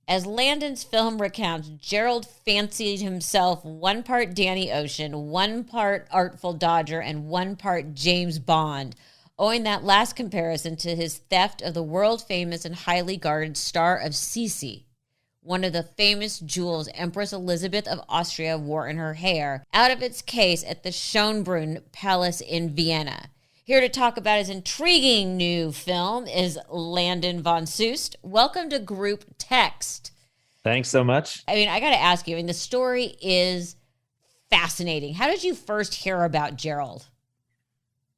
As Landon's film recounts, Gerald fancied himself one part Danny Ocean, one part Artful Dodger, and one part James Bond, owing that last comparison to his theft of the world-famous and highly guarded Star of Sisi, one of the famous jewels Empress Elisabeth of Austria wore in her hair, out of its case at the Schönbrunn Palace in Vienna. Here to talk about his intriguing new film is Landon Van Soest. Welcome to Group Text. Thanks so much. I mean, I got to ask you, the story is fascinating. How did you first hear about Gerald?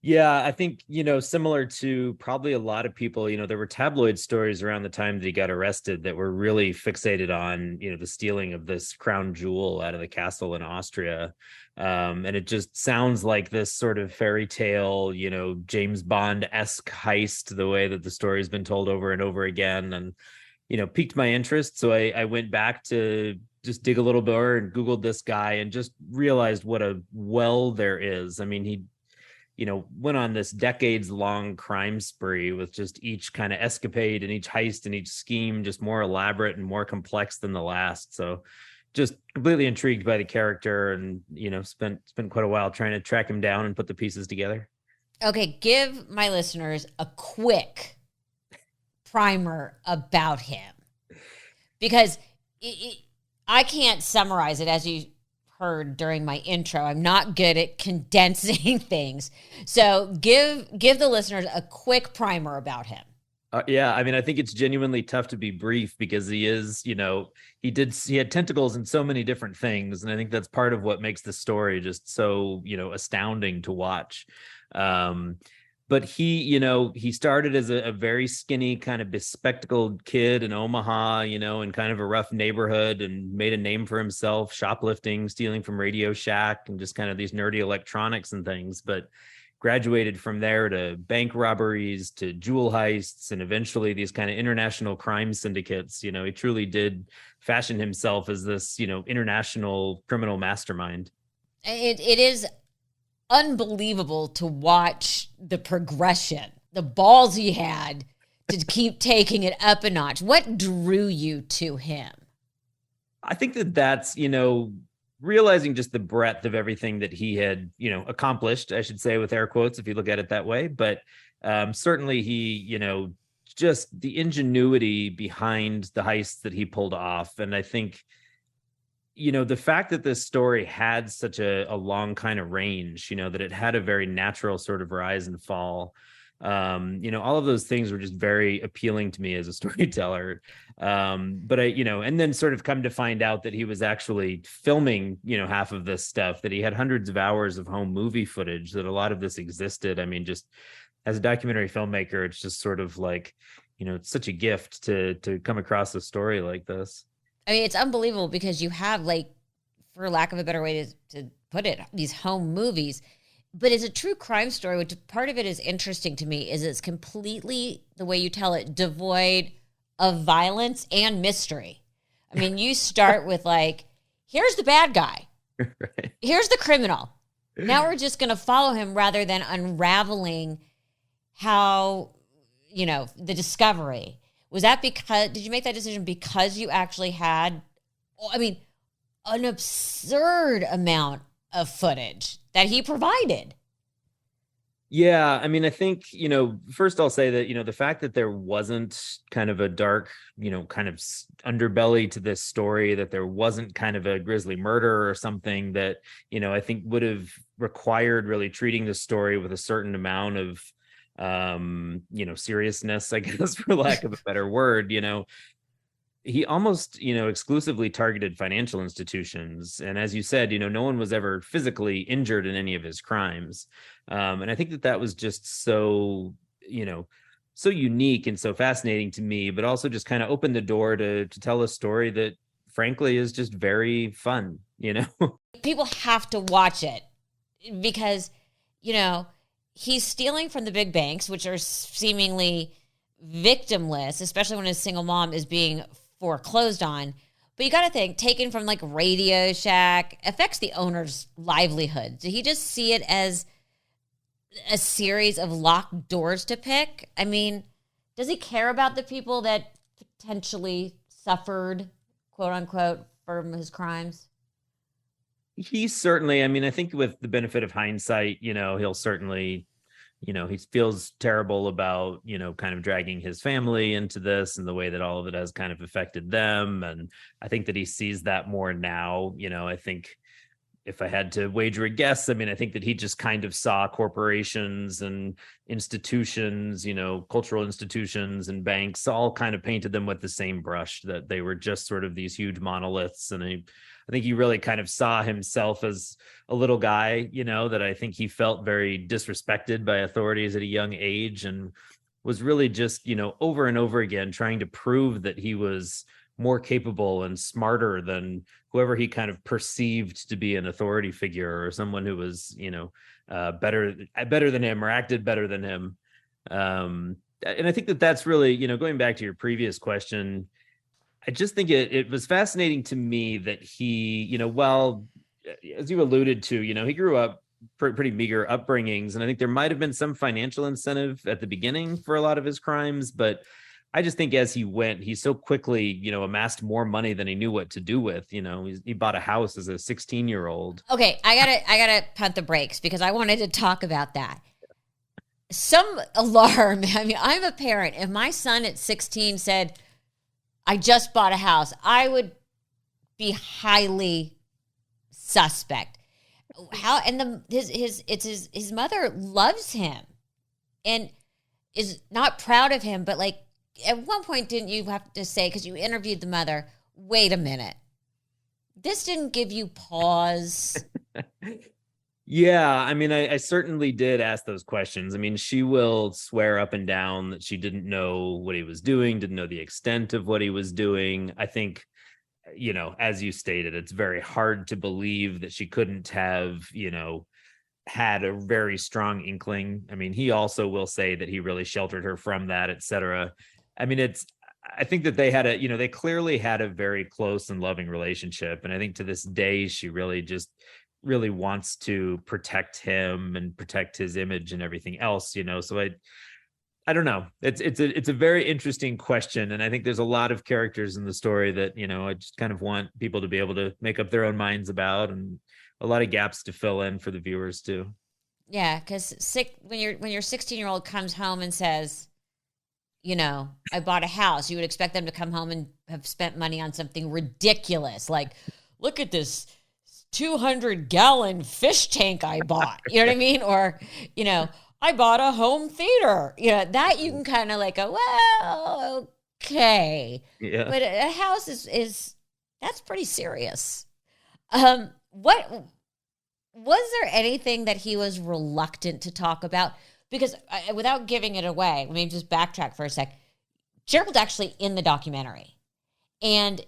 Yeah, I think, similar to probably a lot of people, there were tabloid stories around the time that he got arrested that were really fixated on, the stealing of this crown jewel out of the castle in Austria. And it just sounds like this sort of fairy tale, James Bond-esque heist, the way that the story has been told over and over again, and, piqued my interest. So I went back to just dig a little bit and Googled this guy and just realized what a well there is. I mean, he went on this decades-long crime spree with just each kind of escapade and each heist and each scheme just more elaborate and more complex than the last. So just completely intrigued by the character and, spent quite a while trying to track him down and put the pieces together. Okay, give my listeners a quick primer about him. Because I can't summarize it, as you heard during my intro. I'm not good at condensing things. So give the listeners a quick primer about him. Yeah, I mean, I think it's genuinely tough to be brief because he is, he had tentacles in so many different things. And I think that's part of what makes the story just so, astounding to watch. But he started as a very skinny, kind of bespectacled kid in Omaha, in kind of a rough neighborhood, and made a name for himself, shoplifting, stealing from Radio Shack, and just kind of these nerdy electronics and things. But graduated from there to bank robberies, to jewel heists, and eventually these kind of international crime syndicates. He truly did fashion himself as this, international criminal mastermind. It is unbelievable to watch the progression, the balls he had to keep taking it up a notch. What drew you to him? I think that's, realizing just the breadth of everything that he had, accomplished, I should say, with air quotes, if you look at it that way. But certainly he, just the ingenuity behind the heists that he pulled off. And I think, the fact that this story had such a long kind of range, that it had a very natural sort of rise and fall. All of those things were just very appealing to me as a storyteller. But and then sort of come to find out that he was actually filming, half of this stuff, that he had hundreds of hours of home movie footage, that a lot of this existed. I mean, just as a documentary filmmaker, it's just sort of like, it's such a gift to come across a story like this. I mean, it's unbelievable because you have, like, for lack of a better way to put it, these home movies. But it's a true crime story, which part of it is interesting to me, is it's completely, the way you tell it, devoid of violence and mystery. I mean, you start with, like, here's the bad guy. Right. Here's the criminal. Now we're just going to follow him rather than unraveling how, the discovery. Was that did you make that decision because you actually had, an absurd amount of footage that he provided? Yeah, I mean, I think, first I'll say that, the fact that there wasn't kind of a dark, kind of underbelly to this story, that there wasn't kind of a grisly murder or something that, I think would have required really treating the story with a certain amount of, seriousness, I guess, for lack of a better word. He almost, exclusively targeted financial institutions. And as you said, no one was ever physically injured in any of his crimes. And I think that was just so, so unique and so fascinating to me, but also just kind of opened the door to tell a story that frankly is just very fun, People have to watch it because, he's stealing from the big banks, which are seemingly victimless, especially when his single mom is being foreclosed on. But you got to think, taken from like Radio Shack, affects the owner's livelihood. Did he just see it as a series of locked doors to pick? I mean, does he care about the people that potentially suffered, quote unquote, from his crimes? He certainly, I mean, I think with the benefit of hindsight, he'll certainly, he feels terrible about, kind of dragging his family into this and the way that all of it has kind of affected them. And I think that he sees that more now. I think if I had to wager a guess, I mean, I think that he just kind of saw corporations and institutions, cultural institutions and banks all kind of painted them with the same brush, that they were just sort of these huge monoliths. And I think he really kind of saw himself as a little guy, that I think he felt very disrespected by authorities at a young age, and was really just, over and over again trying to prove that he was more capable and smarter than whoever he kind of perceived to be an authority figure, or someone who was, better than him or acted better than him. And I think that that's really, going back to your previous question, I just think it was fascinating to me that he, well, as you alluded to, he grew up pretty meager upbringings. And I think there might have been some financial incentive at the beginning for a lot of his crimes, but I just think as he went, he so quickly, amassed more money than he knew what to do with. He bought a house as a 16-year-old. Okay, I gotta punt the brakes because I wanted to talk about that. Some alarm. I mean, I'm a parent. If my son at 16 said, "I just bought a house," I would be highly suspect. How and his mother loves him and is not proud of him, but like, at one point, didn't you have to say, because you interviewed the mother, wait a minute, this didn't give you pause? Yeah, I mean, I certainly did ask those questions. I mean, she will swear up and down that she didn't know what he was doing, didn't know the extent of what he was doing. I think, as you stated, it's very hard to believe that she couldn't have, had a very strong inkling. I mean, he also will say that he really sheltered her from that, et cetera. I mean, I think that they had they clearly had a very close and loving relationship. And I think to this day, she really wants to protect him and protect his image and everything else, so I don't know. It's a very interesting question. And I think there's a lot of characters in the story that, I just kind of want people to be able to make up their own minds about, and a lot of gaps to fill in for the viewers too. Yeah, because when your 16-year-old comes home and says, I bought a house, you would expect them to come home and have spent money on something ridiculous. Like, look at this 200-gallon fish tank I bought. You know what I mean? Or, I bought a home theater. That you can kind of like go, well, okay. Yeah. But a house is that's pretty serious. What was there anything that he was reluctant to talk about? Because without giving it away, let me just backtrack for a sec. Gerald's actually in the documentary, and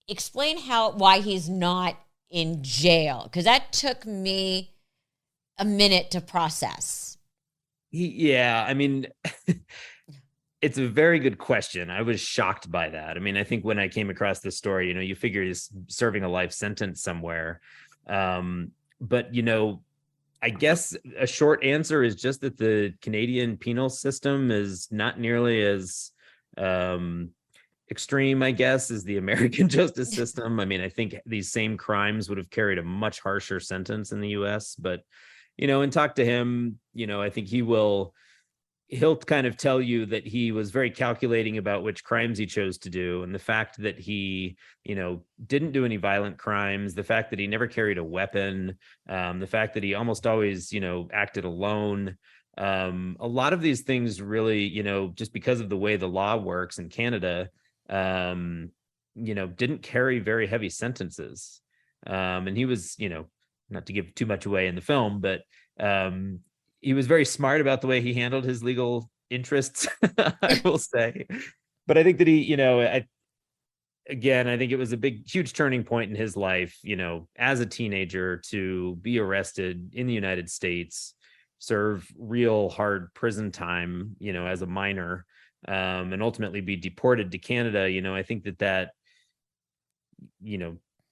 explain why he's not in jail, because that took me a minute to process. Yeah, I mean, it's a very good question. I was shocked by that. I mean, I think when I came across this story, you figure he's serving a life sentence somewhere. But, I guess a short answer is just that the Canadian penal system is not nearly as extreme, I guess, as the American justice system. I mean, I think these same crimes would have carried a much harsher sentence in the US, but, and talk to him, I think he'll kind of tell you that he was very calculating about which crimes he chose to do. And the fact that he, didn't do any violent crimes, the fact that he never carried a weapon, the fact that he almost always, acted alone. A lot of these things really, just because of the way the law works in Canada, didn't carry very heavy sentences. And he was, not to give too much away in the film, but he was very smart about the way he handled his legal interests, I will say. But I think that he, I think it was a huge turning point in his life, as a teenager, to be arrested in the United States, serve real hard prison time, as a minor, and ultimately be deported to Canada. I think that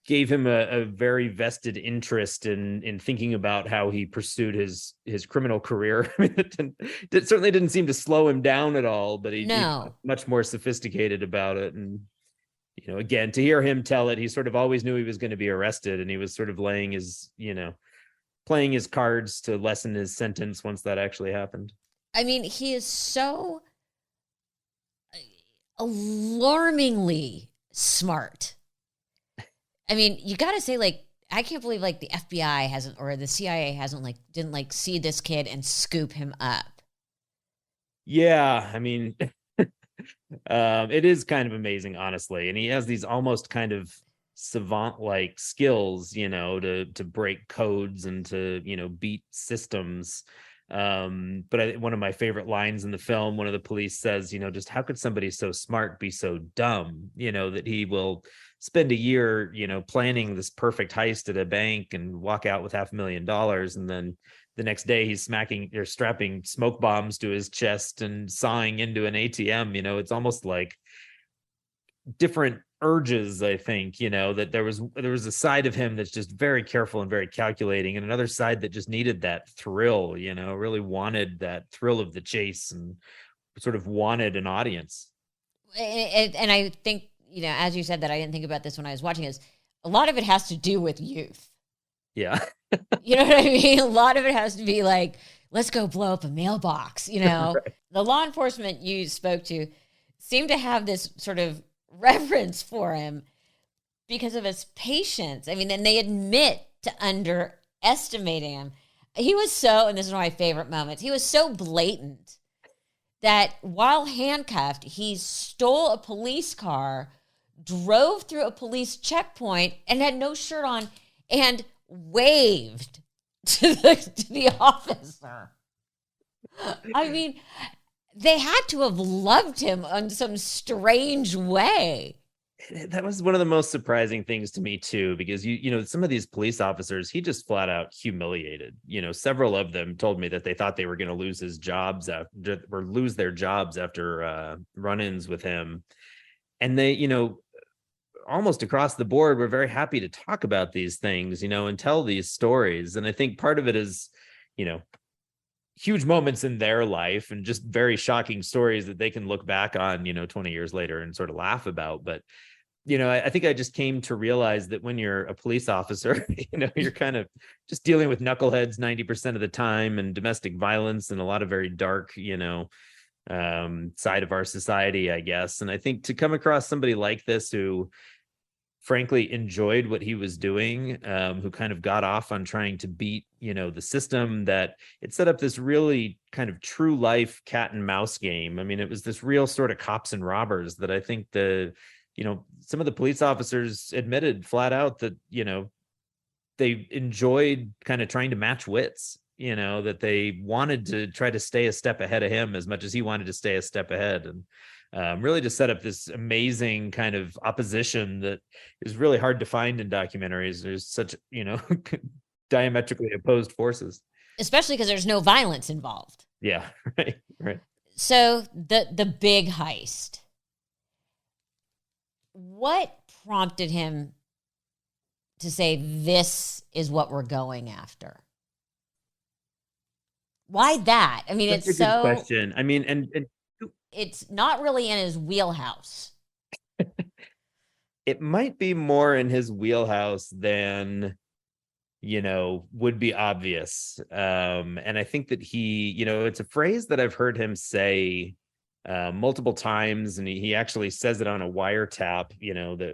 gave him a very vested interest in thinking about how he pursued his criminal career. I mean, it certainly didn't seem to slow him down at all, but he was much more sophisticated about it. And again, to hear him tell it, he sort of always knew he was going to be arrested, and he was sort of laying his, playing his cards to lessen his sentence once that actually happened. I mean, he is so alarmingly smart. I mean, you got to say, like, I can't believe, like, the FBI hasn't, or the CIA hasn't, like, didn't, like, see this kid and scoop him up. Yeah, I mean, it is kind of amazing, honestly. And he has these almost kind of savant-like skills, to break codes and to, beat systems. But one of my favorite lines in the film, one of the police says, just how could somebody so smart be so dumb, that he will spend a year, planning this perfect heist at a bank and walk out with $500,000. And then the next day he's strapping smoke bombs to his chest and sawing into an ATM. It's almost like different urges, I think, that there was a side of him that's just very careful and very calculating, and another side that just needed that thrill, really wanted that thrill of the chase and sort of wanted an audience. And I think, as you said that, I didn't think about this when I was watching this, a lot of it has to do with youth. Yeah. You know what I mean? A lot of it has to be like, let's go blow up a mailbox, Right. The law enforcement you spoke to seemed to have this sort of reverence for him because of his patience. I mean, and they admit to underestimating him. He was so, and this is one of my favorite moments, he was so blatant that while handcuffed, he stole a police car, drove through a police checkpoint, and had no shirt on, and waved to the officer. I mean, they had to have loved him in some strange way. That was one of the most surprising things to me too, because some of these police officers, he just flat out humiliated. Several of them told me that they thought they were going to lose their jobs after run-ins with him. And they, almost across the board, were very happy to talk about these things, and tell these stories. And I think part of it is, huge moments in their life and just very shocking stories that they can look back on, 20 years later and sort of laugh about. But, I think I just came to realize that when you're a police officer, you're kind of just dealing with knuckleheads 90% of the time, and domestic violence and a lot of very dark, side of our society, I guess. And I think to come across somebody like this who frankly enjoyed what he was doing, who kind of got off on trying to beat, the system, that it set up this really kind of true life cat and mouse game. I mean, it was this real sort of cops and robbers that I think some of the police officers admitted flat out that, they enjoyed kind of trying to match wits, that they wanted to try to stay a step ahead of him as much as he wanted to stay a step ahead. And really to set up this amazing kind of opposition that is really hard to find in documentaries. There's such, diametrically opposed forces. Especially because there's no violence involved. Yeah, right. So the big heist. What prompted him to say, this is what we're going after? Why that? I mean, That's it's a good question. I mean, and it's not really in his wheelhouse. It might be more in his wheelhouse than, would be obvious. And I think that he, it's a phrase that I've heard him say multiple times, and he actually says it on a wiretap,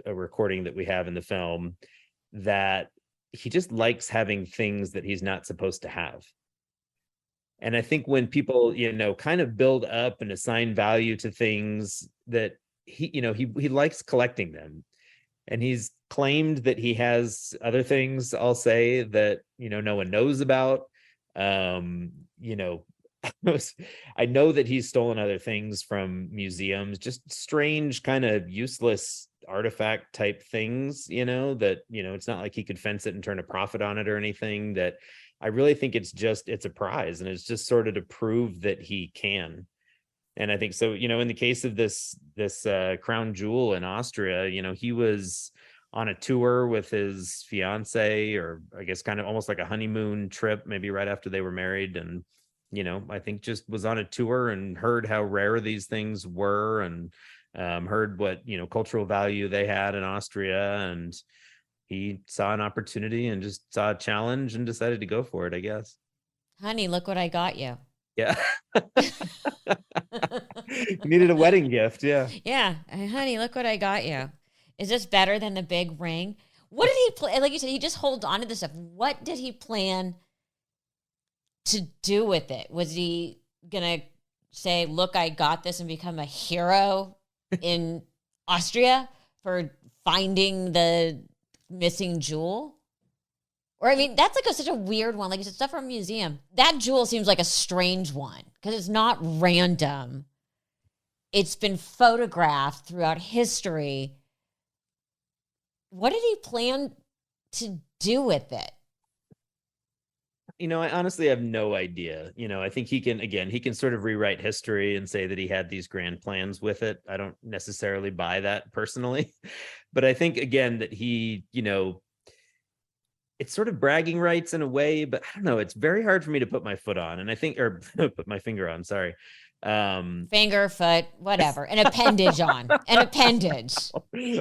a recording that we have in the film, that he just likes having things that he's not supposed to have. And I think when people, kind of build up and assign value to things, that he likes collecting them. And he's claimed that he has other things, I'll say, that, no one knows about. I know that he's stolen other things from museums, just strange kind of useless artifact type things, that, it's not like he could fence it and turn a profit on it or anything. That I really think it's a prize, and it's just sort of to prove that he can. And I think so, in the case of this crown jewel in Austria, he was on a tour with his fiance, or I guess kind of almost like a honeymoon trip, maybe right after they were married. And, I think just was on a tour and heard how rare these things were, and heard what, cultural value they had in Austria, and he saw an opportunity and just saw a challenge and decided to go for it, I guess. Honey, look what I got you. Yeah. You needed a wedding gift. Yeah. Yeah, honey, look what I got you. Is this better than the big ring? What did he play? Like you said, he just holds on to this stuff. What did he plan to do with it? Was he gonna say, "Look, I got this," and become a hero in Austria for finding the missing jewel? Or I mean, that's like such a weird one. Like you said, stuff from a museum. That jewel seems like a strange one because it's not random. It's been photographed throughout history. What did he plan to do with it? I honestly have no idea. I think he can sort of rewrite history and say that he had these grand plans with it. I don't necessarily buy that personally, but I think again that he, it's sort of bragging rights in a way, but I don't know. It's very hard for me to put my foot on, and I think, or put my finger on, sorry. Finger, foot, whatever, an appendage on, an appendage.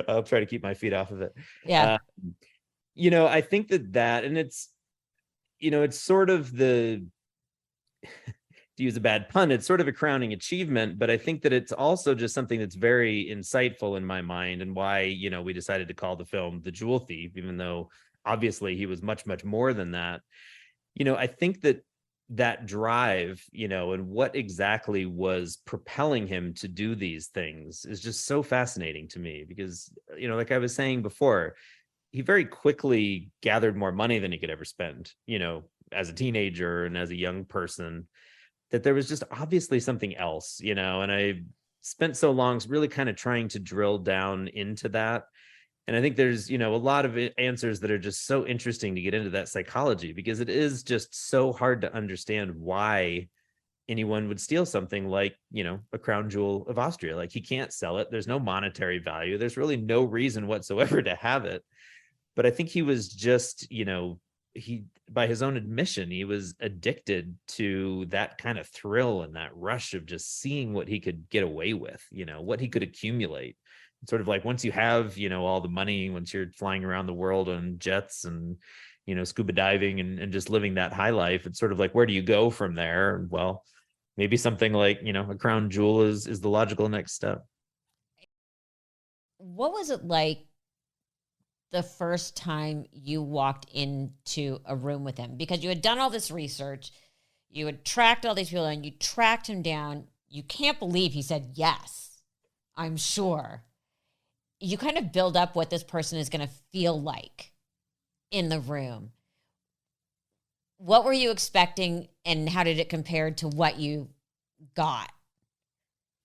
I'll try to keep my feet off of it. Yeah. I think that, and it's sort of to use a bad pun, it's sort of a crowning achievement, but I think that it's also just something that's very insightful in my mind, and why, we decided to call the film The Jewel Thief, even though obviously he was much, much more than that. I think that drive, and what exactly was propelling him to do these things is just so fascinating to me, because, like I was saying before, he very quickly gathered more money than he could ever spend, as a teenager and as a young person, that there was just obviously something else, and I spent so long really kind of trying to drill down into that. And I think there's, a lot of answers that are just so interesting to get into that psychology, because it is just so hard to understand why anyone would steal something like, a crown jewel of Austria. Like, he can't sell it. There's no monetary value. There's really no reason whatsoever to have it. But I think he was just, by his own admission, he was addicted to that kind of thrill and that rush of just seeing what he could get away with, what he could accumulate. Sort of like, once you have, all the money, once you're flying around the world on jets and, scuba diving and just living that high life, it's sort of like, where do you go from there? Well, maybe something like, a crown jewel is the logical next step. What was it like the first time you walked into a room with him? Because you had done all this research, you had tracked all these people, and you tracked him down. You can't believe he said, yes, I'm sure. You kind of build up what this person is going to feel like in the room. What were you expecting, and how did it compare to what you got?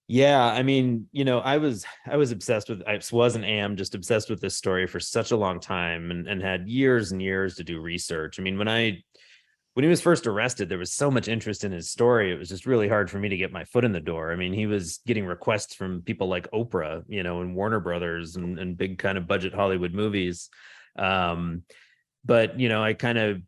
Yeah, I mean, I was obsessed with, I was and am just obsessed with this story for such a long time, and had years and years to do research. I mean, when he was first arrested, there was so much interest in his story. It was just really hard for me to get my foot in the door. I mean, he was getting requests from people like Oprah, and Warner Brothers and big kind of budget Hollywood movies. But, I kind of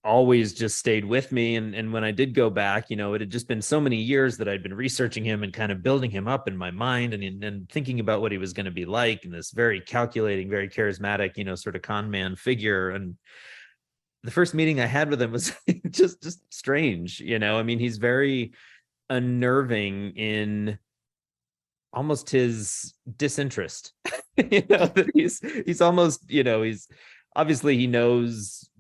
always just stayed with me. And when I did go back, it had just been so many years that I'd been researching him and kind of building him up in my mind, and thinking about what he was going to be like, and this very calculating, very charismatic, sort of con man figure. And the first meeting I had with him was just strange. I mean, he's very unnerving in almost his disinterest. That he's almost, he's obviously, he knows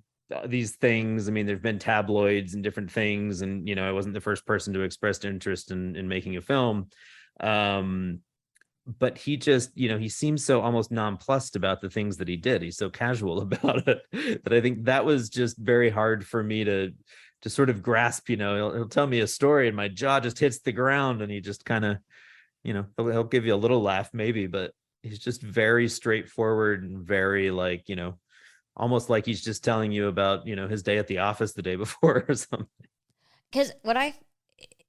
these things. I mean, there've been tabloids and different things, and I wasn't the first person to express interest in making a film. But he just, he seems so almost nonplussed about the things that he did. He's so casual about it that I think that was just very hard for me to sort of grasp. He'll tell me a story and my jaw just hits the ground, and he just kind of, he'll give you a little laugh maybe, but he's just very straightforward and very like, almost like he's just telling you about, his day at the office the day before or something. Because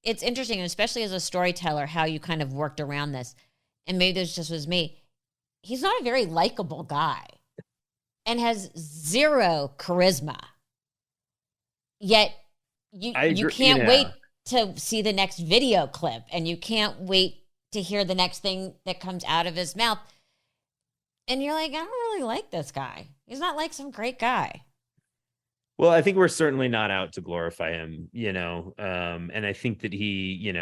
it's interesting, especially as a storyteller, how you kind of worked around this. And maybe this just was me. He's not a very likable guy and has zero charisma. Yet you can't wait to see the next video clip, and you can't wait to hear the next thing that comes out of his mouth. And you're like, I don't really like this guy. He's not like some great guy. Well, I think we're certainly not out to glorify him, and I think that he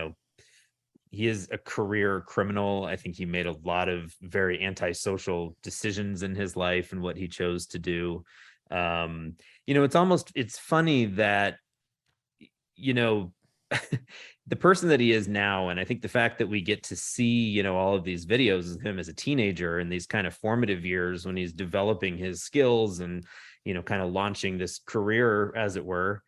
is a career criminal. I think he made a lot of very antisocial decisions in his life and what he chose to do. It's funny that, you know, the person that he is now, and I think the fact that we get to see, all of these videos of him as a teenager in these kind of formative years when he's developing his skills and, kind of launching this career, as it were,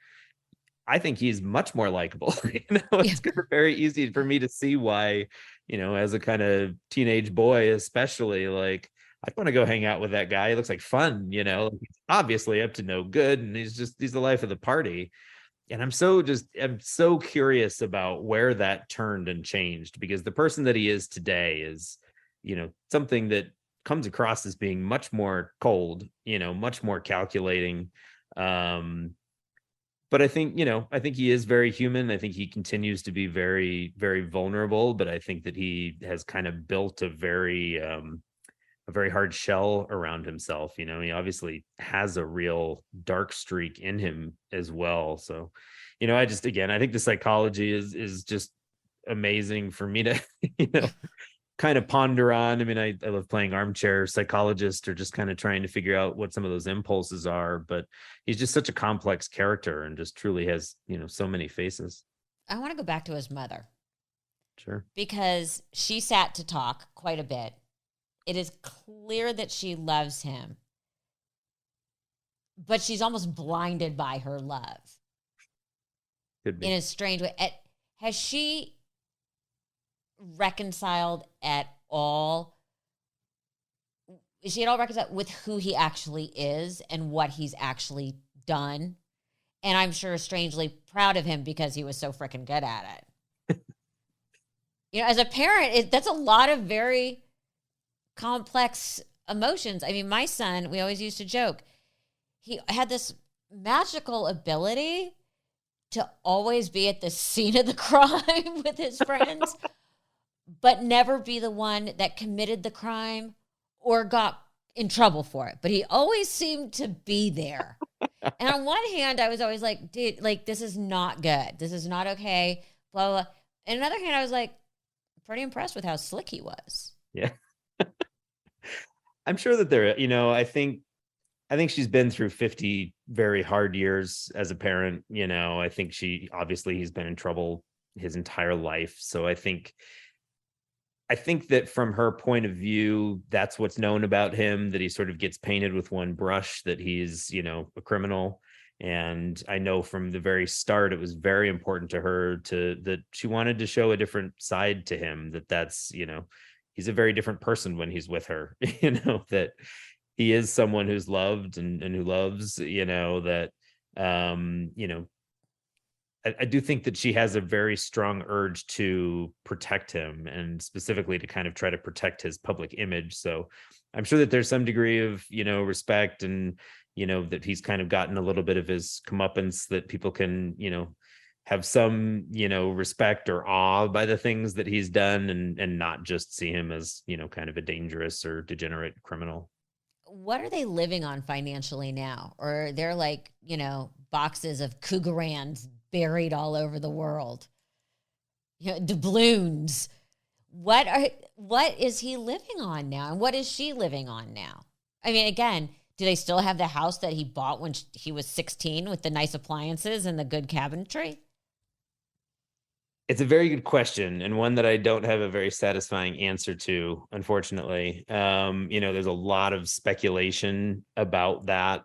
I think he's much more likable. It's very easy for me to see why, as a kind of teenage boy, especially, like, I want to go hang out with that guy. He looks like fun, he's obviously up to no good, and he's the life of the party. And I'm so curious about where that turned and changed, because the person that he is today is, something that comes across as being much more cold, much more calculating. But I think he is very human. I think he continues to be very, very vulnerable, but I think that he has kind of built a very hard shell around himself. He obviously has a real dark streak in him as well. So, I think the psychology is just amazing for me to, kind of ponder on. I mean, I love playing armchair psychologist, or just kind of trying to figure out what some of those impulses are, but he's just such a complex character and just truly has, so many faces. I want to go back to his mother. Sure. Because she sat to talk quite a bit. It is clear that she loves him, but she's almost blinded by her love. Could be. In a strange way. Has she reconciled at all? Is she at all reconciled with who he actually is and what he's actually done? And I'm sure strangely proud of him because he was so freaking good at it. As a parent, that's a lot of very complex emotions. I mean, my son, we always used to joke, he had this magical ability to always be at the scene of the crime with his friends, but never be the one that committed the crime or got in trouble for it. But he always seemed to be there. And on one hand, I was always like, dude, like, this is not good. This is not okay. Blah, blah, blah. And on the other hand, I was like, pretty impressed with how slick he was. Yeah. I'm sure that I think she's been through 50 very hard years as a parent. I think he's been in trouble his entire life. So I think that from her point of view, that's what's known about him, that he sort of gets painted with one brush, that he's, a criminal. And I know from the very start, it was very important to her that she wanted to show a different side to him, that's, he's a very different person when he's with her, that he is someone who's loved and who loves, that, I do think that she has a very strong urge to protect him, and specifically to kind of try to protect his public image. So I'm sure that there's some degree of, respect, and, that he's kind of gotten a little bit of his comeuppance, that people can, have some, respect or awe by the things that he's done, and not just see him as, kind of a dangerous or degenerate criminal. What are they living on financially now? Or they're like, boxes of Cougarans buried all over the world, doubloons. What is he living on now, and what is she living on now? I mean, again, do they still have the house that he bought when he was 16 with the nice appliances and the good cabinetry? It's a very good question, and one that I don't have a very satisfying answer to, unfortunately. There's a lot of speculation about that.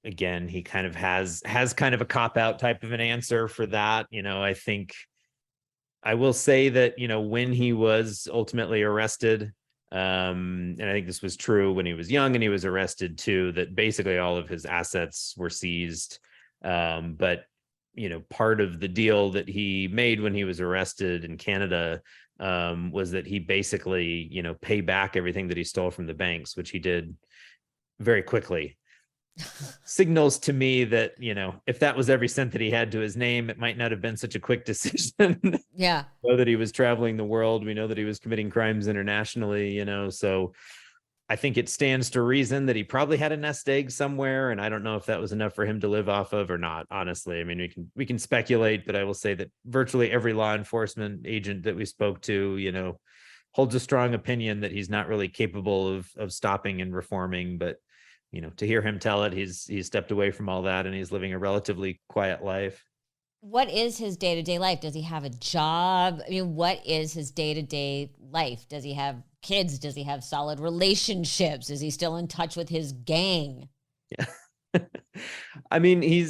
Again, he kind of has kind of a cop-out type of an answer for that. I think I will say that, when he was ultimately arrested, and I think this was true when he was young and he was arrested too, that basically all of his assets were seized. But part of the deal that he made when he was arrested in Canada was that he basically, pay back everything that he stole from the banks, which he did very quickly. signals to me that, if that was every cent that he had to his name, it might not have been such a quick decision. Yeah. We know that he was traveling the world. We know that he was committing crimes internationally, so I think it stands to reason that he probably had a nest egg somewhere, and I don't know if that was enough for him to live off of or not. Honestly, I mean, we can speculate, but I will say that virtually every law enforcement agent that we spoke to, holds a strong opinion that he's not really capable of stopping and reforming. But to hear him tell it, he's stepped away from all that and he's living a relatively quiet life. What is his day-to-day life? Does he have a job? I mean, what is his day-to-day life? Does he have kids? Does he have solid relationships? Is he still in touch with his gang? Yeah. I mean, he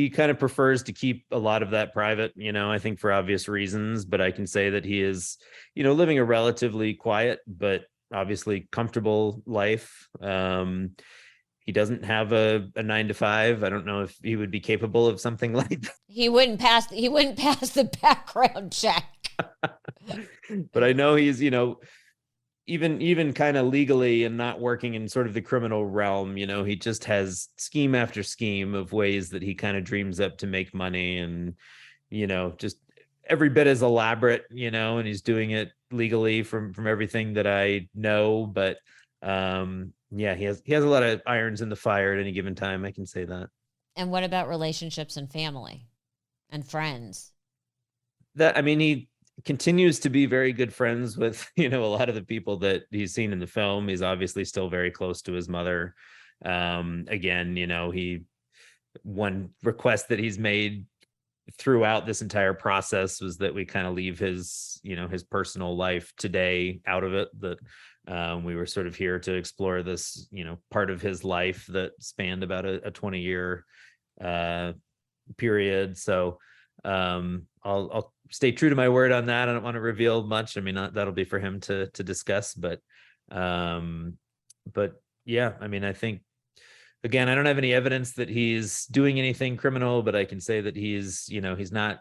kind of prefers to keep a lot of that private, I think for obvious reasons, but I can say that he is, living a relatively quiet, but obviously comfortable life. He doesn't have a 9 to 5. I don't know if he would be capable of something like that. He wouldn't pass the background check. But I know he's, even kind of legally and not working in sort of the criminal realm, he just has scheme after scheme of ways that he kind of dreams up to make money, and, just every bit as elaborate, and he's doing it legally from everything that I know. But yeah, he has a lot of irons in the fire at any given time. I can say that. And what about relationships and family and friends? I mean, he continues to be very good friends with, a lot of the people that he's seen in the film. He's obviously still very close to his mother. Again, one request that he's made throughout this entire process was that we kind of leave his personal life today out of it, that we were sort of here to explore this, part of his life that spanned about a 20-year period. So I'll stay true to my word on that. I don't want to reveal much. I mean, that'll be for him to discuss, but yeah, I mean, I think, again, I don't have any evidence that he's doing anything criminal, but I can say that he's not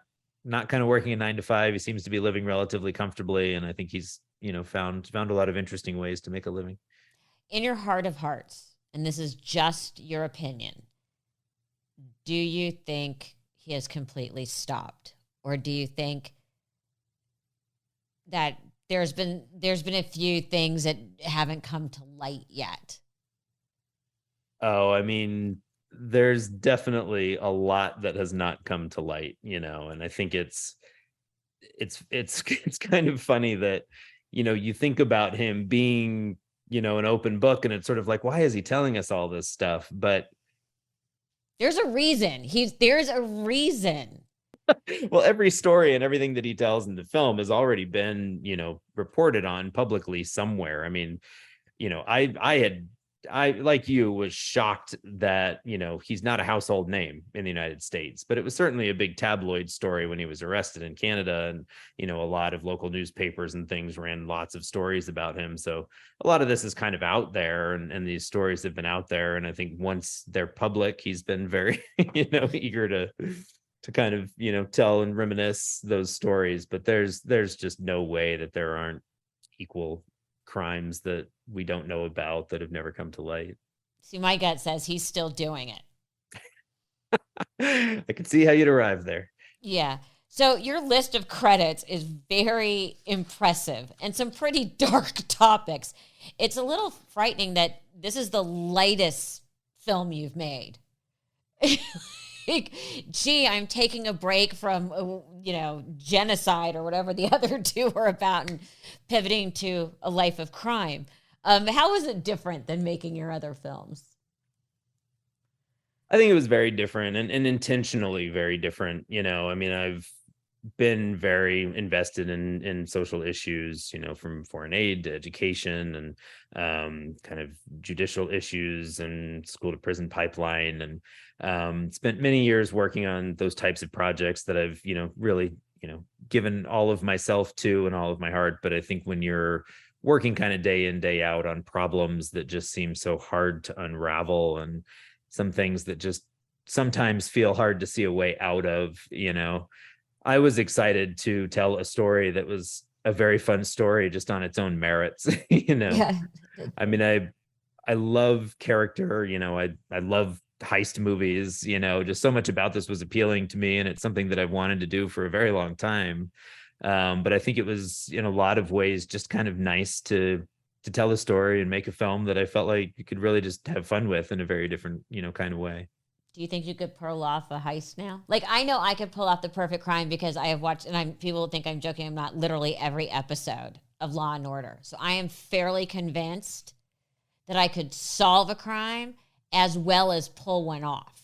kind of working a 9 to 5. He seems to be living relatively comfortably, and I think he's found a lot of interesting ways to make a living. In your heart of hearts, and this is just your opinion, do you think he has completely stopped, or do you think that there's been a few things that haven't come to light yet? Oh, I mean, there's definitely a lot that has not come to light, and I think it's kind of funny that, you think about him being, an open book, and it's sort of like, why is he telling us all this stuff? But there's a reason. There's a reason. Well, every story and everything that he tells in the film has already been, reported on publicly somewhere. I mean, I like you was shocked that he's not a household name in the United States, but it was certainly a big tabloid story when he was arrested in Canada, and a lot of local newspapers and things ran lots of stories about him. So a lot of this is kind of out there, and these stories have been out there, and I think once they're public, he's been very eager to kind of tell and reminisce those stories. But there's just no way that there aren't equal crimes that we don't know about that have never come to light. See, my gut says he's still doing it. I can see how you'd arrive there. Yeah. So your list of credits is very impressive and some pretty dark topics. It's a little frightening that this is the lightest film you've made. Gee, I'm taking a break from, genocide or whatever the other two are about, and pivoting to a life of crime. How is it different than making your other films? I think it was very different and intentionally very different. I mean, I've been very invested in social issues, from foreign aid to education and kind of judicial issues and school to prison pipeline, and spent many years working on those types of projects that I've, really, given all of myself to and all of my heart. But I think when you're working kind of day in, day out on problems that just seem so hard to unravel, and some things that just sometimes feel hard to see a way out of, I was excited to tell a story that was a very fun story just on its own merits. Yeah. I mean, I love character, I love heist movies, just so much about this was appealing to me, and it's something that I've wanted to do for a very long time. But I think it was in a lot of ways just kind of nice to tell a story and make a film that I felt like you could really just have fun with in a very different, kind of way. Do you think you could pull off a heist now? Like, I know I could pull off The Perfect Crime because I have watched, and people think I'm joking, I'm not, literally every episode of Law and Order. So I am fairly convinced that I could solve a crime as well as pull one off.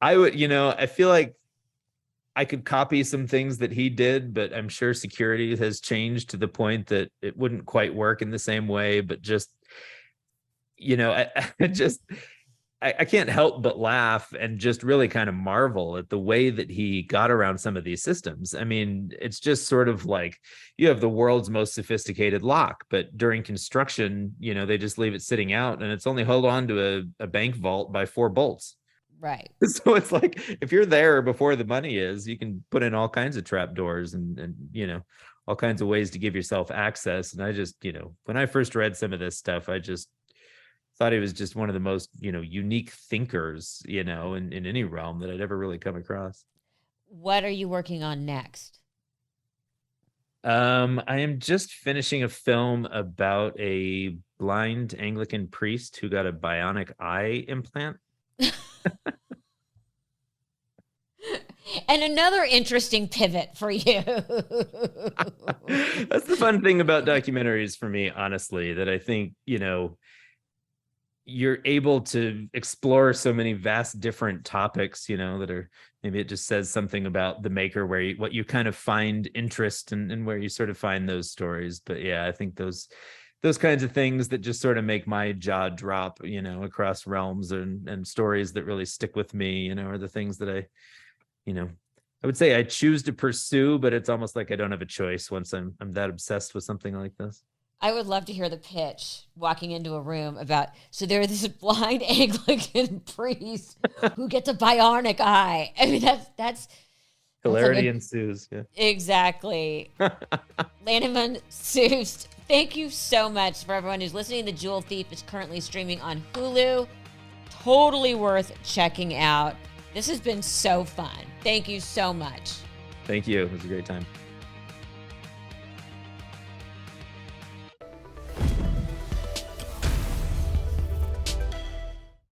I would, I feel like I could copy some things that he did, but I'm sure security has changed to the point that it wouldn't quite work in the same way. But just, I can't help but laugh and just really kind of marvel at the way that he got around some of these systems. I mean, it's just sort of like you have the world's most sophisticated lock, but during construction, they just leave it sitting out and it's only held on to a bank vault by 4 bolts. Right. So it's like, if you're there before the money is, you can put in all kinds of trap doors and all kinds of ways to give yourself access. And I just, when I first read some of this stuff, I just thought he was just one of the most, unique thinkers, in any realm that I'd ever really come across. What are you working on next? I am just finishing a film about a blind Anglican priest who got a bionic eye implant. And another interesting pivot for you. That's the fun thing about documentaries for me, honestly, that I think, you're able to explore so many vast different topics, that are, maybe it just says something about the maker what you kind of find interest and where you sort of find those stories. But yeah, I think those kinds of things that just sort of make my jaw drop, across realms and stories that really stick with me, are the things that I would say I choose to pursue, but it's almost like I don't have a choice once I'm that obsessed with something like this. I would love to hear the pitch walking into a room about, so there's this blind Anglican priest who gets a bionic eye. I mean, that's hilarity ensues. Yeah. Exactly. Landon Van Soest, thank you so much. For everyone who's listening, The Jewel Thief is currently streaming on Hulu. Totally worth checking out. This has been so fun. Thank you so much. Thank you. It was a great time.